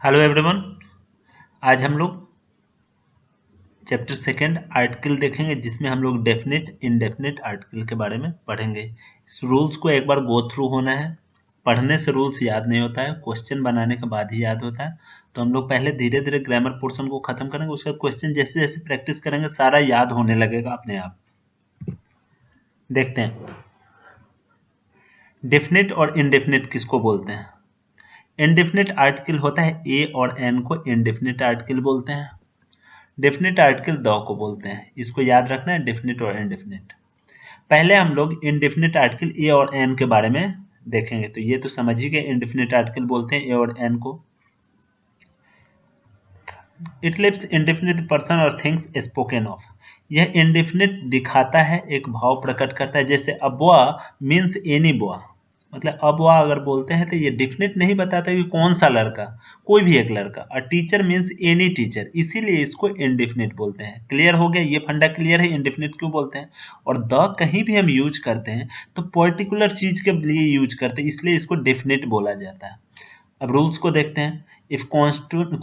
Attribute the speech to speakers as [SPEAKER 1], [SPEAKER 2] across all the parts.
[SPEAKER 1] Hello everyone. आज हम लोग चैप्टर सेकंड आर्टिकल देखेंगे जिसमें हम लोग डेफिनेट इनडेफिनेट आर्टिकल के बारे में पढ़ेंगे। इस रूल्स को एक बार गो थ्रू होना है। पढ़ने से रूल्स याद नहीं होता है, क्वेश्चन बनाने के बाद ही याद होता है। तो हम लोग पहले धीरे धीरे ग्रामर पोर्शन को खत्म करेंगे, उसके बाद क्वेश्चन जैसे जैसे प्रैक्टिस करेंगे सारा याद होने लगेगा अपने आप। देखते हैं डेफिनेट और इनडेफिनेट किसको बोलते हैं। इनडेफिनेट आर्टिकल होता है ए और एन को इनडेफिनेट आर्टिकल बोलते हैं। डेफिनेट आर्टिकल द को बोलते हैं। इसको याद रखना है, डेफिनेट और इनडेफिनेट। पहले हम लोग इनडेफिनेट आर्टिकल ए और एन के बारे में देखेंगे। तो ये तो समझ ही गए, इनडेफिनेट आर्टिकल बोलते हैं ए और एन को। इट लिव्स इंडेफिनिट पर्सन और थिंग्स स्पोकन ऑफ। यह इंडेफिनिट दिखाता है, एक भाव प्रकट करता है। जैसे अबवा मीन्स एनी बॉय, मतलब अबवा अगर बोलते हैं तो ये डेफिनेट नहीं बताता कि कौन सा लड़का, कोई भी एक लड़का। A teacher means any teacher, इसीलिए इसको इंडेफिनिट बोलते हैं। क्लियर हो गया, ये फंडा क्लियर है इंडेफिनिट क्यों बोलते हैं। और द कहीं भी हम यूज करते हैं तो पर्टिकुलर चीज के लिए यूज करते हैं, इसलिए इसको डेफिनेट बोला जाता है। अब रूल्स को देखते हैं। If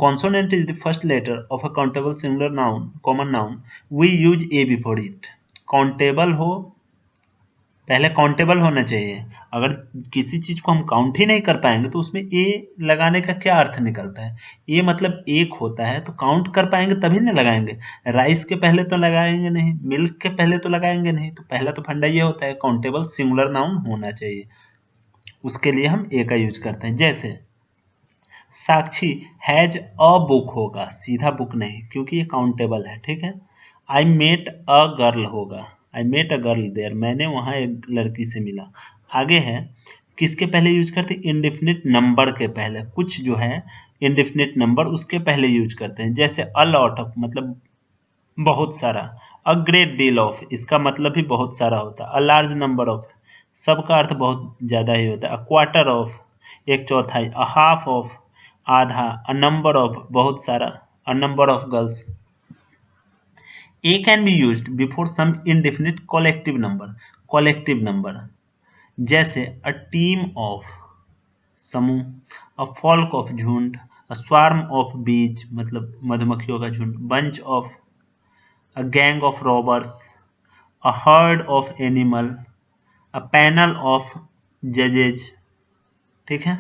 [SPEAKER 1] consonant is the first letter of a countable singular noun, common noun, we use a before it. Countable हो, पहले काउंटेबल होना चाहिए। अगर किसी चीज को हम काउंट ही नहीं कर पाएंगे तो उसमें ए लगाने का क्या अर्थ निकलता है। ए मतलब एक होता है, तो काउंट कर पाएंगे तभी ना लगाएंगे। राइस के पहले तो लगाएंगे नहीं, मिल्क के पहले तो लगाएंगे नहीं। तो पहला तो फंडा ये होता है काउंटेबल सिंगुलर नाउन होना चाहिए, उसके लिए हम ए का यूज करते हैं। जैसे साक्षी हैज अ बुक होगा, सीधा बुक नहीं, क्योंकि ये काउंटेबल है। ठीक है। आई मेट अ गर्ल होगा, I met a girl there, मैंने वहां एक लड़की से मिला। आगे है किसके पहले यूज करते हैं, इंडेफिनिट नंबर के पहले। कुछ जो है इंडेफिनिट नंबर उसके पहले यूज करते हैं। जैसे अ लॉट ऑफ मतलब बहुत सारा, अ ग्रेट डील ऑफ इसका मतलब भी बहुत सारा होता है। अ लार्ज नंबर ऑफ सबका अर्थ बहुत ज्यादा ही होता है। अ क्वार्टर ऑफ एक चौथाई। अ हाफ ऑफ आधा। अ नंबर ऑफ बहुत सारा। A number of girls. A can be used before some indefinite collective number, collective number. जैसे अ टीम ऑफ समूह, अ फॉल्क ऑफ झुंड, अ स्वार्म ऑफ बीज मतलब मधुमक्खियों का झुंड, bunch of, a gang of robbers, a herd of animal, a panel of judges। ठीक है।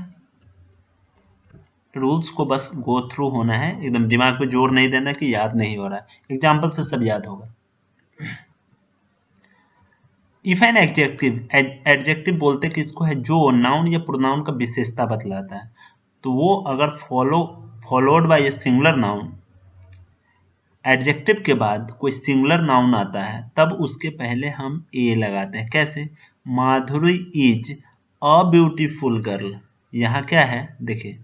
[SPEAKER 1] रूल्स को बस गो थ्रू होना है, एकदम दिमाग पे जोर नहीं देना कि याद नहीं हो रहा है, एग्जाम्पल से सब याद होगा। इफ एन एडजेक्टिव, एडजेक्टिव बोलते किसको है, जो नाउन या प्रोनाउन का विशेषता बतलाता है। तो वो अगर followed by a singular noun, adjective के बाद कोई सिंगुलर नाउन आता है तब उसके पहले हम ए लगाते हैं। कैसे, माधुरी इज अ ब्यूटीफुल गर्ल। यहाँ क्या है देखिए,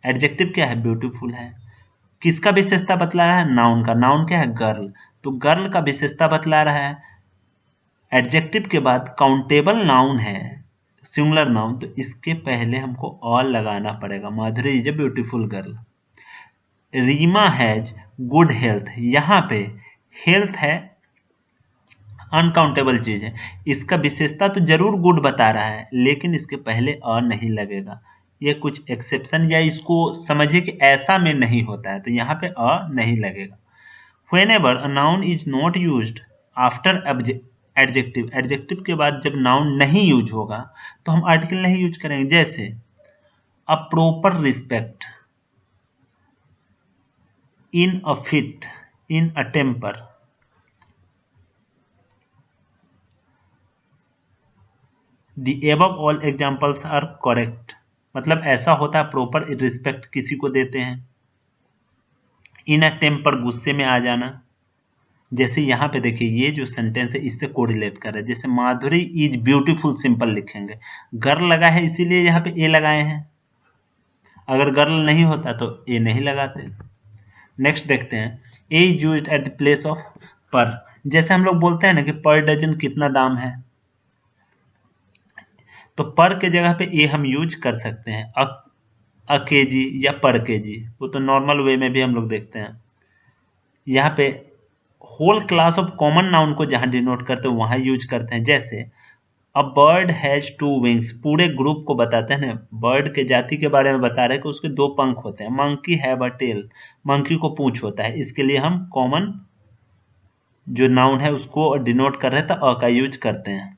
[SPEAKER 1] एडजेक्टिव क्या है, ब्यूटीफुल है। किसका विशेषता बतला रहा है, नाउन का। नाउन क्या है, गर्ल, तो गर्ल का विशेषता बतला रहा है। एडजेक्टिव के बाद काउंटेबल नाउन है, सिंगुलर नाउन, तो इसके पहले हमको ऑल लगाना पड़ेगा। Madhuri is a beautiful girl. Reema has good health, यहाँ पे हेल्थ है, अनकाउंटेबल चीज है, इसका विशेषता तो जरूर गुड बता रहा है लेकिन इसके पहले अ नहीं लगेगा। ये कुछ एक्सेप्शन या इसको समझिए कि ऐसा में नहीं होता है, तो यहाँ पे अ नहीं लगेगा। Whenever a noun is not used after adjective, adjective के बाद जब नाउन नहीं यूज होगा तो हम आर्टिकल नहीं यूज करेंगे। जैसे a proper respect, in a fit, in a temper. The above all examples are correct, मतलब ऐसा होता है प्रॉपर रिस्पेक्ट किसी को देते हैं। इन अ टेम्पर गुस्से में आ जाना। जैसे यहाँ पे देखिए ये जो सेंटेंस है इससे कोरिलेट कर रहा है। जैसे माधुरी इज ब्यूटीफुल, सिंपल लिखेंगे, गर्ल लगा है इसीलिए यहाँ पे ए लगाए हैं। अगर गर्ल नहीं होता तो ए नहीं लगाते। नेक्स्ट देखते हैं, a is used at the place of per. जैसे हम लोग बोलते हैं ना कि पर डजन कितना दाम है, तो पर के जगह पे ए हम यूज कर सकते हैं। अ केजी या पर केजी, वो तो नॉर्मल वे में भी हम लोग देखते हैं। यहाँ पे whole class of common noun को जहां डिनोट करते हैं वहां यूज करते हैं। जैसे a bird has two wings, पूरे ग्रुप को बताते हैं ना, बर्ड के जाति के बारे में बता रहे हैं कि उसके दो पंख होते हैं। Monkey have a tail, monkey को पूंछ होता है। इसके लिए हम कॉमन जो नाउन है उसको डिनोट कर रहे हैं तो अ का यूज करते हैं।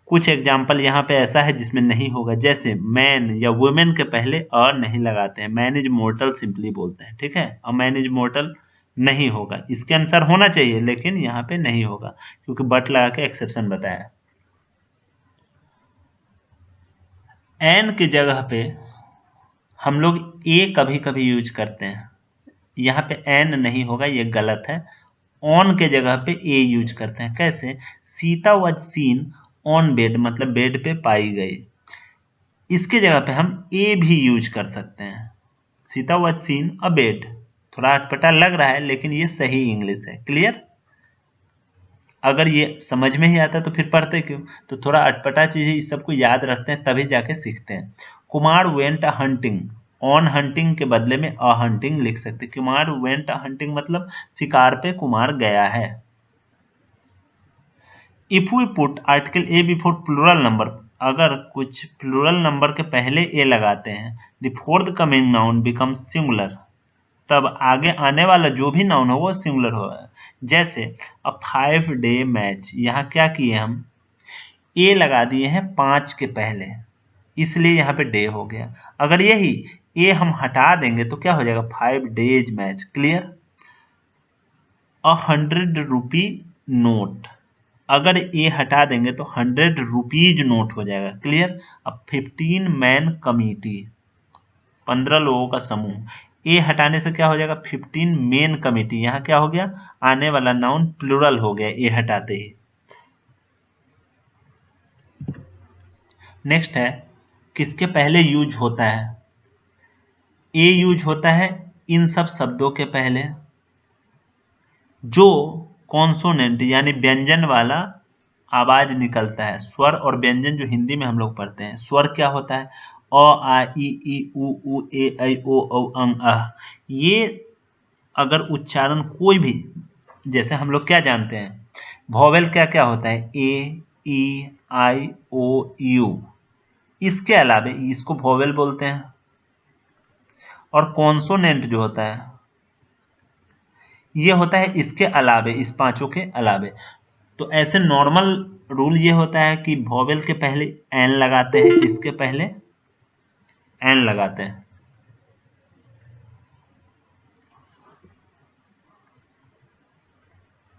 [SPEAKER 1] कुछ एग्जाम्पल यहाँ पे ऐसा है जिसमें नहीं होगा, जैसे मैन या वुमेन के पहले अ नहीं लगाते हैं, मैन इज मोर्टल सिंपली बोलते हैं, ठीक है। अ मैन इज मोर्टल नहीं होगा, इसके अनुसार होना चाहिए लेकिन यहाँ पे नहीं होगा क्योंकि बट लगा के एक्सेप्शन बताया। एन की जगह पे हम लोग ए कभी कभी यूज करते हैं, यहाँ पे एन नहीं होगा, ये गलत है। ऑन के जगह पे ए यूज करते हैं। कैसे? Sita was seen on bed, मतलब बेड पे पाई गई। इसके जगह पे हम ए भी यूज कर सकते हैं। Sita was seen a bed, थोड़ा अटपटा लग रहा है लेकिन ये सही इंग्लिश है। क्लियर? अगर ये समझ में ही आता तो फिर पढ़ते क्यों? तो थोड़ा अटपटा चीज इस सबको याद रखते हैं तभी जाके सीखते हैं। Kumar went a hunting, on hunting के बदले में अ हंटिंग लिख सकते। कुमार वेंट अ हंटिंग मतलब शिकार पे कुमार गया है। If we put article a before plural number, अगर कुछ प्लूरल नंबर के पहले ए लगाते हैं, the forthcoming noun becomes singular, तब आगे आने वाला जो भी नाउन हो वो सिंगुलर होगा। जैसे अ 5 डे मैच, यहाँ क्या किए हम, ए लगा दिए हैं 5 के पहले, इसलिए यहाँ पे डे हो गया। अगर यही ए हम हटा देंगे तो क्या हो जाएगा, 5 डेज मैच। क्लियर? अ 100 रुपी नोट, अगर ए हटा देंगे तो 100 रुपीज नोट हो जाएगा। क्लियर? अब 15 मैन कमिटी, 15 लोगों का समूह, ए हटाने से क्या हो जाएगा, 15 मेन कमिटी, यहाँ क्या हो गया, आने वाला नाउन प्लूरल हो गया ए हटाते ही। नेक्स्ट है किसके पहले यूज होता है, ए यूज होता है इन सब शब्दों के पहले जो कॉन्सोनेंट यानी व्यंजन वाला आवाज निकलता है। स्वर और व्यंजन जो हिंदी में हम लोग पढ़ते हैं, स्वर क्या होता है, अ आ ई उ ए ऐ ओ औ अं अः। ये अगर उच्चारण कोई भी, जैसे हम लोग क्या जानते हैं, वॉवेल क्या क्या होता है, ए ई आई ओ यू, इसके अलावे इसको वॉवेल बोलते हैं। और कॉन्सोनेंट जो होता है ये होता है इसके अलावे, इस पांचों के अलावे। तो ऐसे नॉर्मल रूल ये होता है कि वॉवेल के पहले एन लगाते हैं, इसके पहले एन लगाते हैं,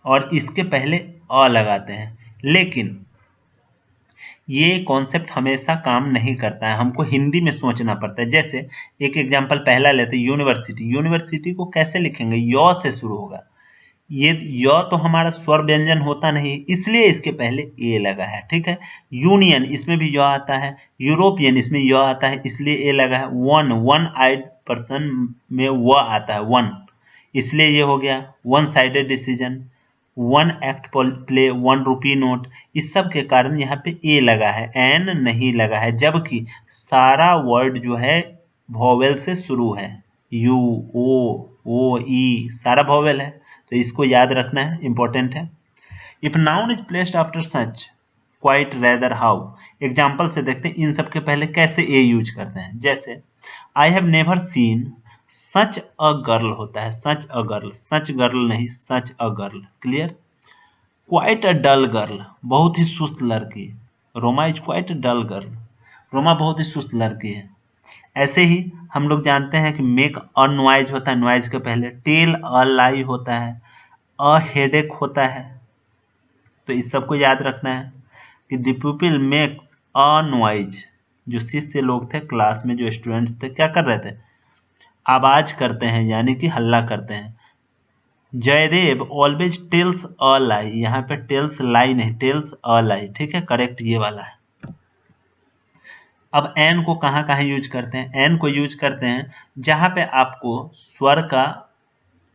[SPEAKER 1] और इसके पहले अ लगाते हैं। लेकिन ये कॉन्सेप्ट हमेशा काम नहीं करता है, हमको हिंदी में सोचना पड़ता है। जैसे एक एग्जांपल पहला लेते हैं, यूनिवर्सिटी। यूनिवर्सिटी को कैसे लिखेंगे, य से शुरू होगा। ये य तो हमारा स्वर व्यंजन होता नहीं, इसलिए इसके पहले ए लगा है, ठीक है। यूनियन, इसमें भी य आता है। यूरोपियन, इसमें य आता है इसलिए ए लगा है। वन आइड पर्सन में व आता है, वन, इसलिए ये हो गया। One sided decision, one act play, 1 rupee note, इस सब के कारण यहाँ पे ए लगा है, एन नहीं लगा है, जबकि सारा वर्ड जो है वॉवेल से शुरू है। यू, ओ ई सारा वॉवेल है, तो इसको याद रखना है, इंपॉर्टेंट है। If noun is placed after such, quite, rather, how, example से देखते हैं इन सब के पहले कैसे ए यूज करते हैं। जैसे I have never seen such a girl होता है, such a girl, such girl नहीं, such a girl. Clear? Quite a dull girl, बहुत ही सुस्त लड़की। Roma is quite a dull girl, Roma बहुत ही सुस्त लड़की है। ऐसे ही हम लोग जानते हैं कि मेक अ नॉइज होता है, नॉइज के पहले। टेल अ लाई होता है, अ हेडेक होता है। तो इस सबको याद रखना है कि the people makes a noise, जो शिष्य लोग थे क्लास में, जो स्टूडेंट्स थे क्या कर रहे थे, आवाज करते हैं यानी कि हल्ला करते हैं। जयदेव ऑलवेज टेल्स अ लाई, यहाँ पे टेल्स लाई नहीं, टेल्स अ लाई, ठीक है, करेक्ट ये वाला है। अब एन को कहाँ कहाँ यूज करते हैं, एन को यूज करते हैं जहां पे आपको स्वर का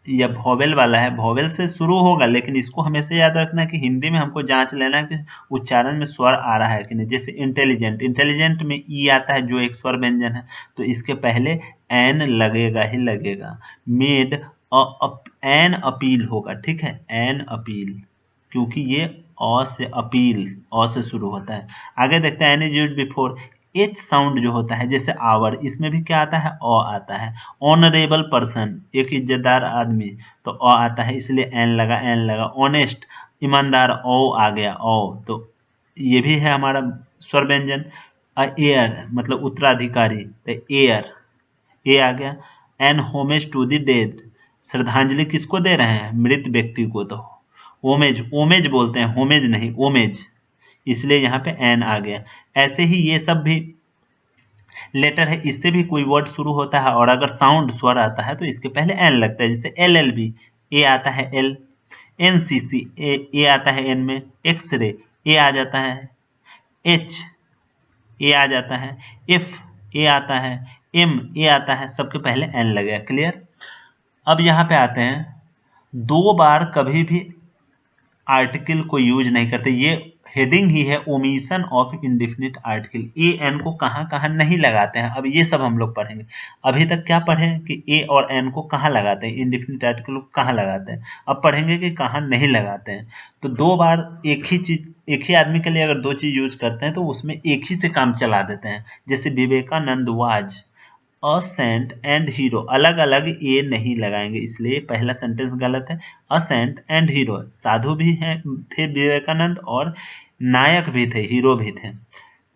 [SPEAKER 1] या वॉवेल वाला है, वॉवेल से शुरू होगा, लेकिन इसको हमेशा याद रखना है कि हिंदी में हमको जांच लेना है कि उच्चारण में स्वर आ रहा है कि नहीं। जैसे इंटेलिजेंट, इंटेलिजेंट में ई आता है जो एक स्वर व्यंजन है, तो इसके पहले एन लगेगा ही लगेगा। मेड एन अपील होगा, ठीक है, एन अपील, क्योंकि ये अ से अपील, अ से शुरू होता है। आगे देखते हैं an is used before h sound जो होता है, जैसे आवर, इसमें भी क्या आता है, अ आता है। ऑनरेबल पर्सन, एक इज्जतदार आदमी, तो अ आता है, इसलिए एन लगा, एन लगा। ऑनेस्ट, ईमानदार, ओ आ गया, ओ, तो ये भी है हमारा स्वर व्यंजन। एयर मतलब उत्तराधिकारी, तो एयर, ए आ गया। An homage to the dead, श्रद्धांजलि किसको दे रहे हैं, मृत व्यक्ति को। तो ओमेज, ओमेज बोलते हैं, होमेज नहीं, ओमेज, इसलिए यहाँ पे एन आ गया। ऐसे ही ये सब भी लेटर है, इससे भी कोई वर्ड शुरू होता है और अगर साउंड स्वर आता है तो इसके पहले एन लगता है, जैसे एल एल बी, ए आता है एल। एन सी सी, ए आता है एन में। एक्सरे, ए आ जाता है। एच, ए आ जाता है। एफ, ए आता है। एम, ए आता है, सबके पहले एन लगेगा। क्लियर। अब यहाँ पे आते हैं, दो बार कभी भी आर्टिकल को यूज नहीं करते, ये हेडिंग ही है omission of indefinite article. A an को कहाँ कहाँ नहीं लगाते हैं, अब ये सब हम लोग पढ़ेंगे। अभी तक क्या पढ़े कि ए और एन को कहाँ लगाते हैं, इंडेफिनिट आर्टिकल को कहाँ लगाते हैं। अब पढ़ेंगे कि कहाँ नहीं लगाते हैं। तो दो बार एक ही चीज, एक ही आदमी के लिए अगर दो चीज यूज करते हैं तो उसमें एक ही से काम चला देते हैं। जैसे Vivekananda was a saint and hero, अलग अलग ए नहीं लगाएंगे, इसलिए पहला सेंटेंस गलत है। अ सेंट एंड हीरो, साधु भी हैं, थे विवेकानंद, और नायक भी थे, हीरो भी थे।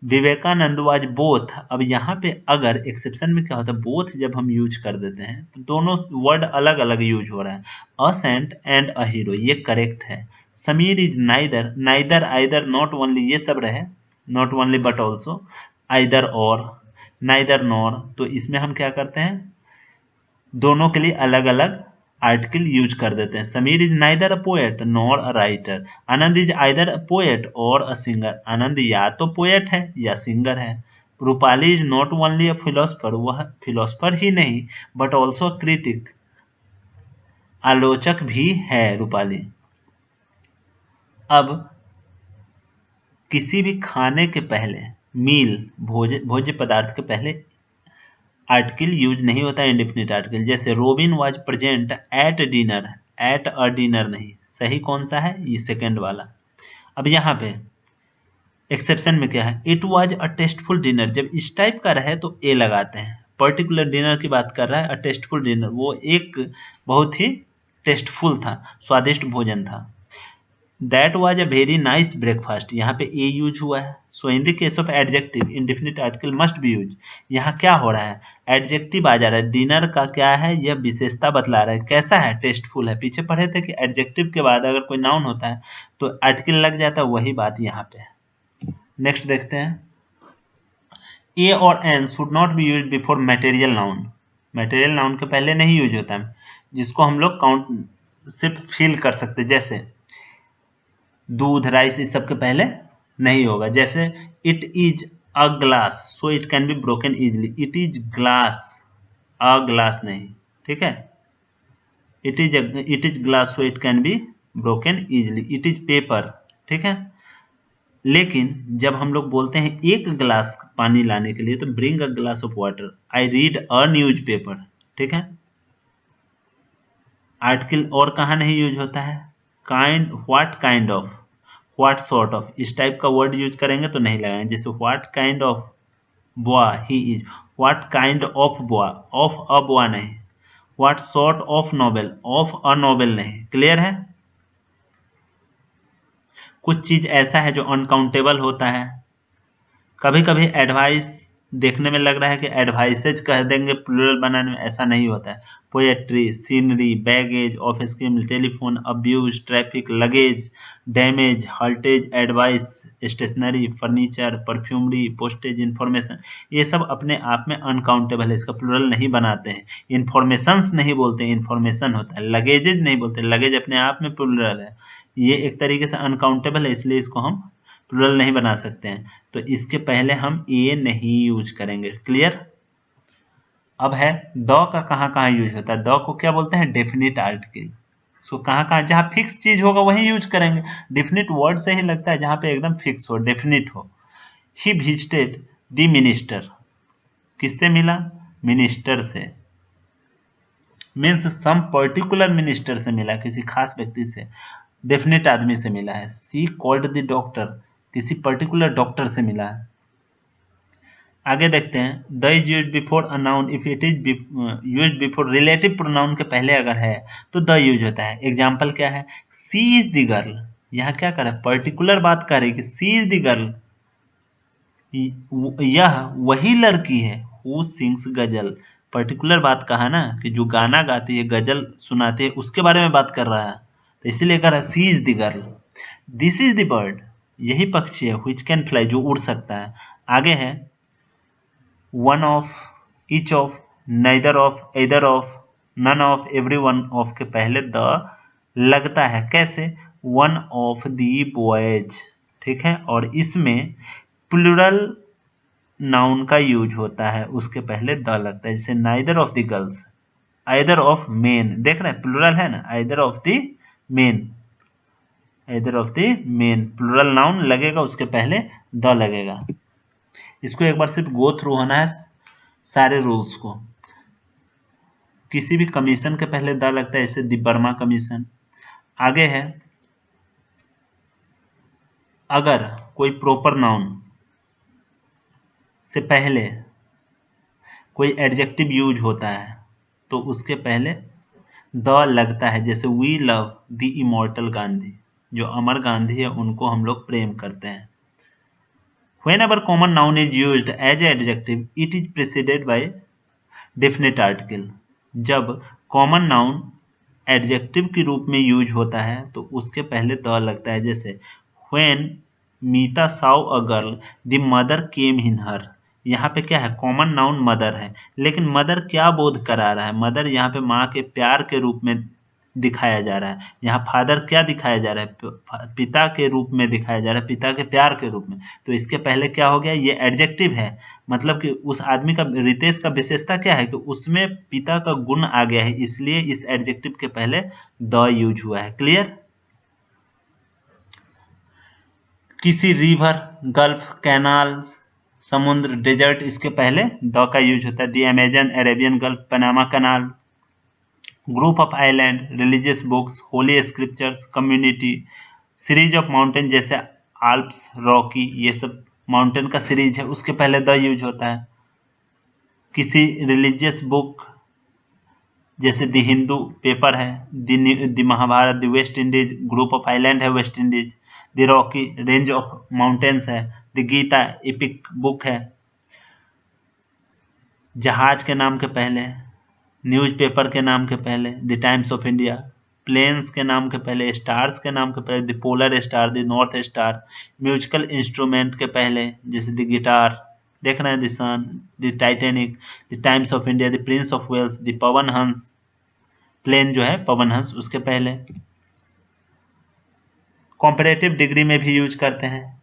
[SPEAKER 1] विवेकानंद वाज बोथ, अब यहाँ पे अगर एक्सेप्शन में क्या होता है, बोथ जब हम यूज कर देते हैं तो दोनों वर्ड अलग अलग यूज हो रहा है। A saint and a hero, ये करेक्ट है। Sameer is neither, neither, either, not only, ये सब रहे, not only but also, either और, नाइदर नॉर, तो इसमें हम क्या करते हैं, दोनों के लिए अलग अलग आर्टिकल यूज कर देते हैं। Sameer is neither a poet nor a writer. Anand is either a poet और अ सिंगर, आनंद या तो पोएट है या सिंगर है। Rupali is not only a philosopher, वह फिलोसफर ही नहीं बट ऑल्सो अ क्रिटिक, आलोचक भी है रूपाली। अब किसी भी खाने के पहले, मील, भोज्य पदार्थ के पहले आर्टिकल यूज नहीं होता है इंडेफिनिट आर्टिकल। जैसे robin was present at dinner, at a dinner नहीं, सही कौन सा है, ये सेकंड वाला। अब यहाँ पे एक्सेप्शन में क्या है, it was a tasteful dinner, जब इस टाइप का रहे तो ए लगाते हैं। पर्टिकुलर डिनर की बात कर रहा है, अ टेस्टफुल डिनर, वो एक बहुत ही टेस्टफुल था, स्वादिष्ट भोजन था। That was a very nice breakfast, यहाँ पे ए यूज हुआ है। So in the case of adjective indefinite article must be use. यहाँ क्या हो रहा है, एडजेक्टिव आ जा रहा है, डिनर का क्या है, यह विशेषता बतला रहा है, कैसा है, टेस्टफुल है। पीछे पढ़े थे कि एडजेक्टिव के बाद अगर कोई नाउन होता है तो आर्टिकल लग जाता है, वही बात यहाँ पे है। नेक्स्ट देखते हैं, ए और an should not be use before material noun, material noun के पहले नहीं यूज होता है, जिसको हम लोग काउंट सिर्फ फील कर सकते, जैसे दूध, राइस, इस सब के पहले नहीं होगा। जैसे it is a glass so it can be broken easily, it is glass, a glass नहीं, ठीक है। It is glass so it can be broken easily, it is paper, ठीक है। लेकिन जब हम लोग बोलते हैं एक गिलास पानी लाने के लिए तो bring a glass of water, I read a newspaper, ठीक है। आर्टिकल और कहाँ नहीं यूज होता है, kind, what kind of, what sort of, इस टाइप का वर्ड यूज करेंगे तो नहीं लगाएंगे। जैसे what kind of boy he is, what kind of boy, of a boy नहीं। What sort of novel, of a novel नहीं। क्लियर है। कुछ चीज ऐसा है जो अनकाउंटेबल होता है, कभी कभी एडवाइस देखने में लग रहा है कि एडवाइसेज कह देंगे प्लूरल बनाने में, ऐसा नहीं होता है। Poetry, scenery, baggage, office cream, telephone, abuse, traffic, luggage, damage, हल्टेज, advice, stationery, furniture, perfumery, postage, information, ये सब अपने आप में अनकाउंटेबल है, इसका प्लूरल नहीं बनाते हैं। इंफॉर्मेशंस नहीं बोलते, इंफॉर्मेशन होता है। लगेजेज नहीं बोलते, लगेज अपने आप में प्लूरल है, ये एक तरीके से अनकाउंटेबल है, इसलिए इसको हम प्लूरल नहीं बना सकते हैं। तो इसके पहले हम ए नहीं यूज करेंगे। क्लियर। अब है द का कहाँ कहाँ यूज होता है, द को क्या बोलते हैं, डेफिनिट आर्टिकल। इसको कहाँ कहाँ, जहाँ फिक्स चीज होगा वही यूज करेंगे। डेफिनिट वर्ड से ही लगता है जहाँ पे एकदम फिक्स हो, डेफिनिट हो। ही विजिटेड द मिनिस्टर, किससे मिला, मिनिस्टर से, मीन्स सम पर्टिकुलर मिनिस्टर से मिला, किसी खास व्यक्ति से। डेफिनेट आदमी से मिला है। सी कॉल्ड द डॉक्टर, किसी पर्टिकुलर डॉक्टर से मिला है। आगे देखते हैं, the is used before a noun if it is used before relative pronoun के पहले अगर है तो द यूज होता है। एग्जाम्पल क्या है, सी इज द गर्ल, यहाँ क्या कर रहा है, पर्टिकुलर बात कर रही है कि सी इज द गर्ल, यह वही लड़की है हु सिंग्स गजल, पर्टिकुलर बात कहा ना कि जो गाना गाती है, गजल सुनाती है, उसके बारे में बात कर रहा है, तो इसीलिए कह रहा है she is the girl. This is the bird, यही पक्षी है, व्हिच कैन फ्लाई, जो उड़ सकता है। आगे है one of, each of, neither of, either of, none of, every one of के पहले द लगता है। कैसे, वन ऑफ दी बॉयज, ठीक है, और इसमें प्लूरल नाउन का यूज होता है, उसके पहले द लगता है, जैसे neither of the girls, either of men, देख रहे हैं प्लूरल है ना, either of the men, either of the men, plural noun लगेगा, उसके पहले द लगेगा। इसको एक बार सिर्फ गो थ्रू होना है सारे रूल्स को। किसी भी कमीशन के पहले द लगता है, जैसे द बर्मा कमीशन। आगे है, अगर कोई प्रॉपर नाउन से पहले कोई एडजेक्टिव यूज होता है तो उसके पहले द लगता है, जैसे we love the immortal Gandhi, जो अमर गांधी है उनको हम लोग प्रेम करते हैं। Whenever common noun is used as an adjective, it is preceded by definite article. जब कॉमन नाउन एडजेक्टिव के रूप में यूज होता है तो उसके पहले द लगता है, जैसे when Meeta saw a girl, the mother came in her। यहाँ पे क्या है, कॉमन नाउन मदर है, लेकिन मदर क्या बोध करा रहा है, मदर यहाँ पे माँ के प्यार के रूप में दिखाया जा रहा है। यहाँ फादर क्या दिखाया जा रहा है, पिता के रूप में दिखाया जा रहा है, पिता के प्यार के रूप में। तो इसके पहले क्या हो गया, ये एडजेक्टिव है, मतलब कि उस आदमी का, रितेश का विशेषता क्या है कि उसमें पिता का गुण आ गया है, इसलिए इस एडजेक्टिव के पहले द यूज हुआ है। क्लियर। किसी रिवर, गल्फ, कैनाल, समुद्र, डेजर्ट, इसके पहले द का यूज होता है। The Amazon, Arabian gulf, Panama canal, group of island, religious books, holy scriptures, community, series of mountain, जैसे आल्प्स, रॉकी, ये सब माउंटेन का सीरीज है, उसके पहले द यूज होता है। किसी रिलीजियस बुक, जैसे द हिंदू पेपर है, the Mahabharata, the West Indies, group of island है West Indies, the Rocky range of mountains है, द गीता एपिक बुक है। जहाज के नाम के पहले, न्यूज़पेपर के नाम के पहले the Times of India, planes के नाम के पहले, स्टार्स के नाम के पहले the polar star, the north star, musical instrument के पहले जैसे द गिटार, देख रहे हैं, the sun, the Titanic, the Times of India, the Prince of Wales, the Pawan Hans, plane जो है पवन हंस, उसके पहले। कॉम्परेटिव डिग्री में भी यूज करते हैं,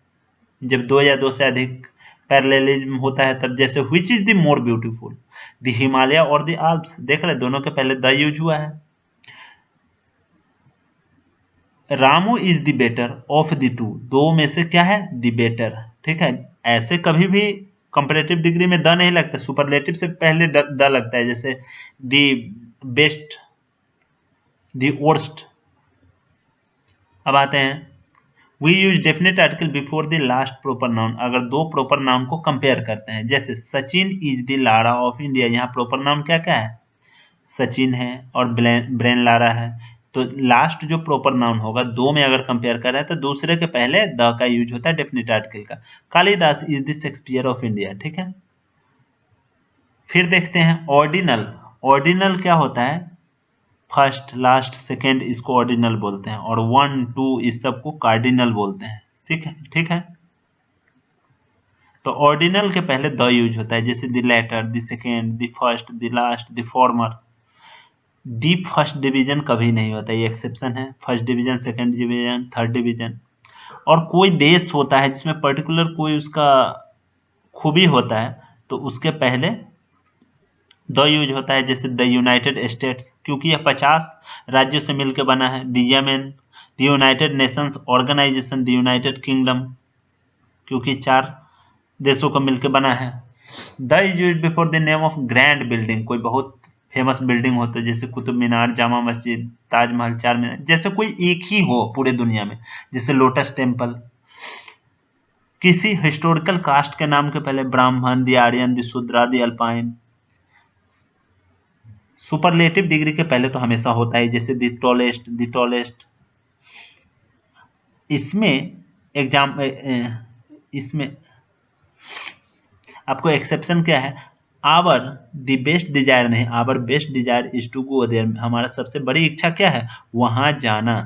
[SPEAKER 1] जब दो या दो से अधिक पैरेललिज्म होता है तब, जैसे which is the more beautiful, the Himalaya और द आल्प्स, देख रहे दोनों के पहले द यूज हुआ है। Ramu is the better of the two, दो में से क्या है, द बेटर, ठीक है। ऐसे कभी भी कंपैरेटिव डिग्री में द नहीं लगता, सुपरलेटिव से पहले द लगता है, जैसे द बेस्ट, द वर्स्ट। अब आते हैं, we use definite article before the last proper noun, अगर दो प्रॉपर नाउन को कंपेयर करते हैं, जैसे Sachin is the Lara of India, यहाँ प्रॉपर नाउन क्या क्या है, सचिन है और ब्रेन लारा है, तो लास्ट जो प्रॉपर नाउन होगा, दो में अगर कंपेयर कर रहे हैं तो दूसरे के पहले द का यूज होता है डेफिनेट आर्टिकल का। Kalidas is the Shakespeare of India, ठीक है। फिर देखते हैं ऑर्डिनल। ऑर्डिनल क्या होता है, फर्स्ट, लास्ट, सेकेंड, इसको ऑर्डिनल बोलते हैं, और 1 2 इस सबको कार्डिनल बोलते हैं, ठीक है। तो ऑर्डिनल के पहले द यूज होता है, जैसे the latter, the second, the first, the last, the former. The first division कभी नहीं होता, ये एक्सेप्शन है, first division, second division, third division. और कोई देश होता है जिसमें पर्टिकुलर कोई उसका खूबी होता है तो उसके पहले द यूज होता है, जैसे द यूनाइटेड स्टेट्स, क्योंकि यह 50 राज्यों से मिलकर बना है। The Yemen, the United Nations Organization, the United Kingdom, क्योंकि 4 देशों का मिलकर बना है। The is used before the name of grand building, कोई बहुत फेमस बिल्डिंग होते हैं जैसे कुतुब मीनार, जामा मस्जिद, ताजमहल, चार मीनार, जैसे कोई एक ही हो पूरे दुनिया में, जैसे लोटस टेम्पल। किसी हिस्टोरिकल कास्ट के नाम के पहले Brahmin, the Aryan, the Shudra, the Alpine. Superlative degree के पहले तो हमेशा होता है, जैसे दी टॉलेस्ट, दी टॉलेस्ट। इसमें एग्जाम इसमें आपको एक्सेप्शन क्या है, आवर द बेस्ट डिजायर नहीं, our best desire is to go there, हमारा सबसे बड़ी इच्छा क्या है, वहां जाना।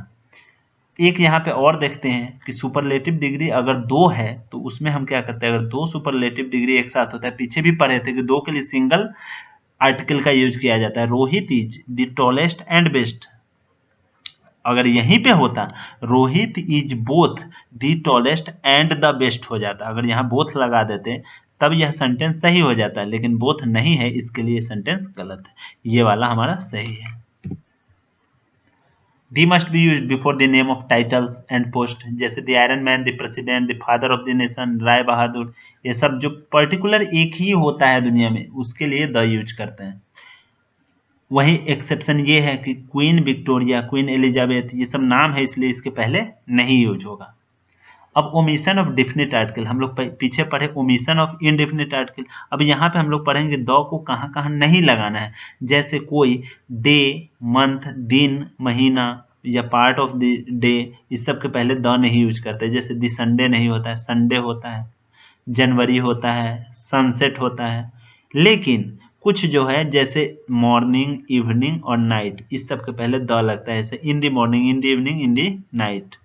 [SPEAKER 1] एक यहाँ पे और देखते हैं कि सुपरलेटिव डिग्री अगर दो है तो उसमें हम क्या करते हैं, अगर दो सुपरलेटिव डिग्री एक साथ होता है, पीछे भी पढ़े थे कि दो के लिए सिंगल आर्टिकल का यूज किया जाता है। Rohit is the tallest and best, अगर यहीं पे होता Rohit is both the tallest and the best हो जाता, अगर यहाँ बोथ लगा देते तब यह सेंटेंस सही हो जाता, लेकिन बोथ नहीं है, इसके लिए सेंटेंस गलत है, ये वाला हमारा सही है। The must be used before the name of titles and post, जैसे the Iron Man, the president, the father of the nation, Rai Bahadur, ये सब जो पर्टिकुलर एक ही होता है दुनिया में उसके लिए द यूज करते हैं। वही एक्सेप्शन ये है कि क्वीन विक्टोरिया, क्वीन एलिजाबेथ, ये सब नाम है इसलिए इसके पहले नहीं यूज होगा। अब ओमिशन ऑफ डिफिनिट आर्टिकल, हम लोग पीछे पढ़े ओमिशन ऑफ इनडिफिनिट आर्टिकल, अब यहाँ पे हम लोग पढ़ेंगे द को कहाँ कहाँ नहीं लगाना है। जैसे कोई डे, मंथ, दिन, महीना या पार्ट ऑफ द डे, इस सब के पहले द नहीं यूज करते। जैसे दी संडे नहीं होता है, संडे होता है, जनवरी होता है, सनसेट होता है। लेकिन कुछ जो है जैसे मॉर्निंग, इवनिंग और नाइट, इस सब के पहले द लगता है, जैसे in the morning, in the evening, in the night.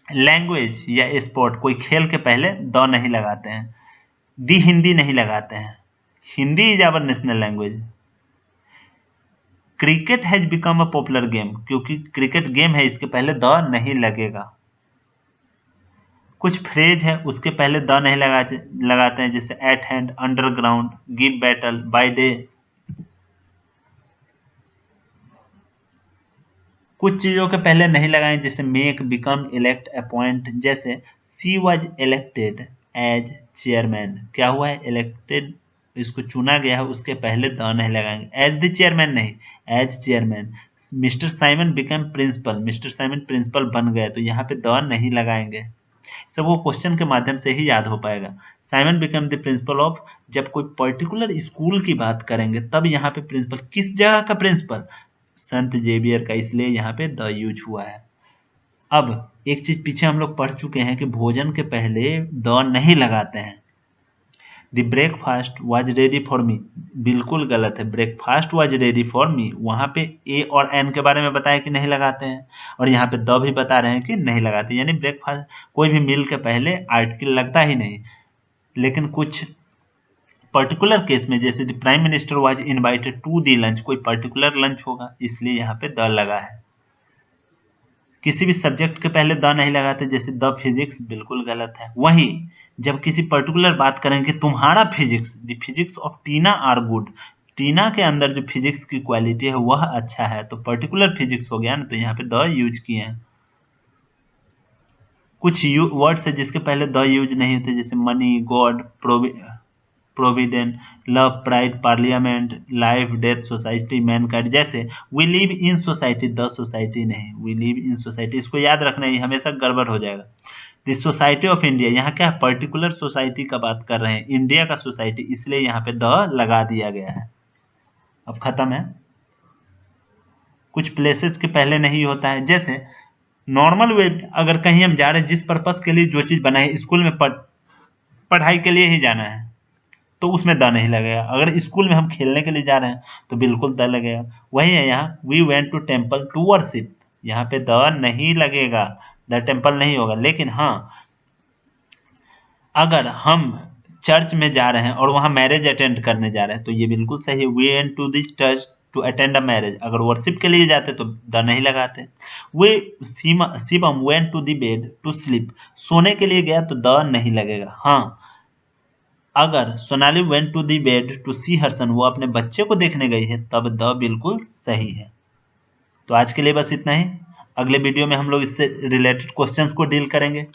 [SPEAKER 1] Language या स्पोर्ट, कोई खेल के पहले द नहीं लगाते हैं। दी हिंदी नहीं लगाते हैं, Hindi is our national language. Cricket has become a popular game, क्योंकि क्रिकेट गेम है इसके पहले द नहीं लगेगा। कुछ फ्रेज है उसके पहले द नहीं लगाते हैं, जैसे eight hand, underground, give battle, by day. कुछ चीजों के पहले नहीं लगाएं, जैसे मेक, बिकम, इलेक्ट, अपॉइंट। जैसे she was elected as chairman, क्या हुआ है, इलेक्टेड, इसको चुना गया है, उसके पहले द नहीं लगाएंगे। एज द चेयरमैन नहीं, as chairman. Mister Simon become principal, mister Simon principal बन गए, तो यहाँ पे द नहीं लगाएंगे। सब वो क्वेश्चन के माध्यम से ही याद हो पाएगा। Simon become the principle of, जब कोई पर्टिकुलर स्कूल की बात करेंगे तब यहाँ पे प्रिंसिपल, किस जगह का प्रिंसिपल, संत जेवियर का, इसलिए यहाँ पे द यूज हुआ है। अब एक चीज पीछे हम लोग पढ़ चुके हैं कि भोजन के पहले द नहीं लगाते हैं। The breakfast was ready for me, बिल्कुल गलत है, breakfast was ready for me, वहां पे ए और एन के बारे में बताया कि नहीं लगाते हैं, और यहाँ पे द भी बता रहे हैं कि नहीं लगाते, यानी ब्रेकफास्ट कोई भी मील के पहले आर्टिकल लगता ही नहीं। लेकिन कुछ पर्टिकुलर केस में, जैसे the prime minister was invited to the lunch, कोई पर्टिकुलर लंच होगा इसलिए यहाँ पे द लगा है। किसी भी सब्जेक्ट के पहले द नहीं लगाते, जैसे द फिजिक्स, बिल्कुल गलत है। वहीं जब किसी पर्टिकुलर बात करेंगे तुम्हारा physics, the physics of Tina are good, Tina के अंदर जो फिजिक्स की क्वालिटी है वह अच्छा है, तो पर्टिकुलर फिजिक्स हो गया ना, तो यहाँ पे द यूज किए हैं। कुछ वर्ड्स है जिसके पहले द यूज नहीं होते, जैसे money, god, provident, love, pride, parliament, life, death, society, mankind. जैसे we live in society, the society नहीं, वी लिव इन सोसाइटी, इसको याद रखना, ये हमेशा गड़बड़ हो जाएगा। द सोसाइटी ऑफ इंडिया, यहाँ क्या है, पर्टिकुलर सोसाइटी का बात कर रहे हैं, इंडिया का सोसाइटी, इसलिए यहाँ पे द लगा दिया गया है। अब खत्म है। कुछ प्लेसेस के पहले नहीं होता है, जैसे नॉर्मल वे अगर कहीं हम जा रहे हैं, जिस पर्पस के लिए जो चीज बनाई, स्कूल में पढ़ाई के लिए ही जाना है तो उसमें द नहीं लगेगा। अगर स्कूल में हम खेलने के लिए जा रहे हैं तो बिल्कुल द लगेगा। वही है यहाँ, we went to temple to worship, यहाँ पे द नहीं लगेगा, द टेम्पल नहीं होगा। लेकिन हाँ, अगर हम चर्च में जा रहे हैं और वहां मैरिज अटेंड करने जा रहे हैं तो ये बिल्कुल सही है, we went to this church to attend a marriage. अगर वर्शिप के लिए जाते तो द नहीं लगाते। वे Shivam went to the bed to sleep, सोने के लिए गया तो द नहीं लगेगा। हाँ, अगर Sonali went to the bed to see her son, वो अपने बच्चे को देखने गई है, तब द बिल्कुल सही है। तो आज के लिए बस इतना ही, अगले वीडियो में हम लोग इससे रिलेटेड क्वेश्चंस को डील करेंगे।